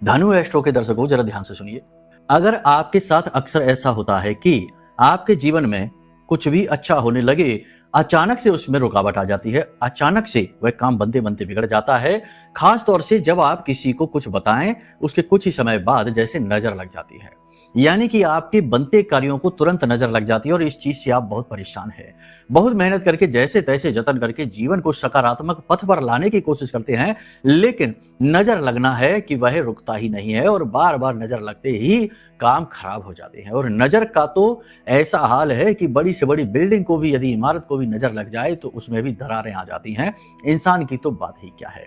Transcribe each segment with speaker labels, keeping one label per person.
Speaker 1: धनु एस्ट्रो के दर्शकों जरा ध्यान से सुनिए। अगर आपके साथ अक्सर ऐसा होता है कि आपके जीवन में कुछ भी अच्छा होने लगे, अचानक से उसमें रुकावट आ जाती है, अचानक से वह काम बनते बनते बिगड़ जाता है। खास तौर से जब आप किसी को कुछ बताएं, उसके कुछ ही समय बाद जैसे नजर लग जाती है, यानी कि आपके बनते कार्यों को तुरंत नजर लग जाती है और इस चीज से आप बहुत परेशान हैं। बहुत मेहनत करके जैसे तैसे जतन करके जीवन को सकारात्मक पथ पर लाने की कोशिश करते हैं, लेकिन नजर लगना है कि वह रुकता ही नहीं है और बार बार नजर लगते ही काम खराब हो जाते हैं। और नजर का तो ऐसा हाल है कि बड़ी से बड़ी बिल्डिंग को भी, यदि इमारत को भी नजर लग जाए तो उसमें भी दरारें आ जाती हैं। इंसान की तो बात ही क्या है।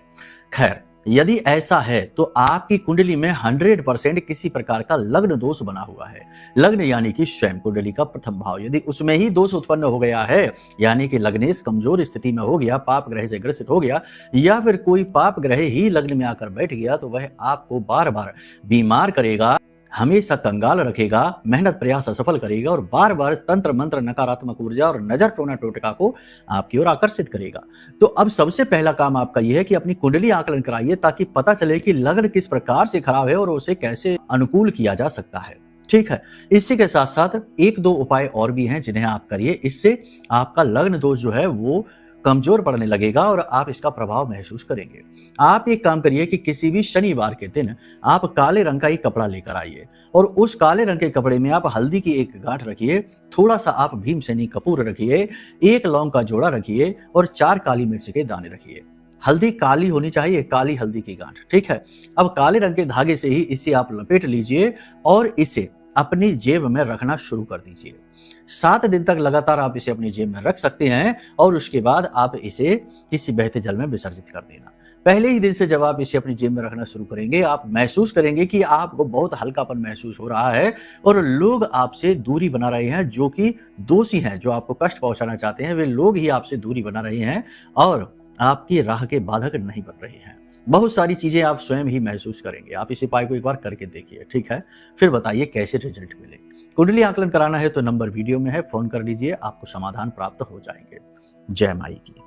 Speaker 1: खैर, यदि ऐसा है तो आपकी कुंडली में 100% किसी प्रकार का लग्न दोष बना हुआ है। लग्न यानी कि स्वयं कुंडली का प्रथम भाव, यदि उसमें ही दोष उत्पन्न हो गया है, यानी कि लग्नेश कमजोर स्थिति में हो गया, पाप ग्रह से ग्रसित हो गया, या फिर कोई पाप ग्रह ही लग्न में आकर बैठ गया, तो वह आपको बार बार बीमार करेगा, हमेशा कंगाल रखेगा, मेहनत प्रयास असफल करेगा और बार बार तंत्र मंत्र, नकारात्मक ऊर्जा और नजर टोना टोटका को आपकी ओर आकर्षित करेगा। तो अब सबसे पहला काम आपका यह है कि अपनी कुंडली आकलन कराइए, ताकि पता चले कि लग्न किस प्रकार से खराब है और उसे कैसे अनुकूल किया जा सकता है। ठीक है, इसी के साथ साथ एक दो उपाय और भी हैं जिन्हें आप करिए, इससे आपका लग्न दोष जो है वो कमजोर पड़ने लगेगा और आप इसका प्रभाव महसूस करेंगे। आप एक काम करिए कि किसी भी शनिवार के दिन आप काले रंग का एक कपड़ा लेकर आइए और उस काले रंग के कपड़े में आप हल्दी की एक गांठ रखिए, थोड़ा सा आप भीमसेनी कपूर रखिए, एक लौंग का जोड़ा रखिए और 4 काली मिर्च के दाने रखिए। हल्दी काली होनी चाहिए, काली हल्दी की गांठ। ठीक है, अब काले रंग के धागे से ही इसे आप लपेट लीजिए और इसे अपनी जेब में रखना शुरू कर दीजिए। 7 दिन तक लगातार आप इसे अपनी जेब में रख सकते हैं और उसके बाद आप इसे किसी बहते जल में विसर्जित कर देना। पहले ही दिन से जब आप इसे अपनी जेब में रखना शुरू करेंगे, आप महसूस करेंगे कि आपको बहुत हल्कापन महसूस हो रहा है और लोग आपसे दूरी बना रहे हैं, जो कि दोषी हैं, जो आपको कष्ट पहुंचाना चाहते हैं, वे लोग ही आपसे दूरी बना रहे हैं और आपकी राह के बाधक नहीं बन रहे हैं। बहुत सारी चीजें आप स्वयं ही महसूस करेंगे। आप इस उपाय को एक बार करके देखिए, ठीक है? फिर बताइए कैसे रिजल्ट मिले। कुंडली आकलन कराना है तो नंबर वीडियो में है, फोन कर लीजिए, आपको समाधान प्राप्त हो जाएंगे। जय माई की।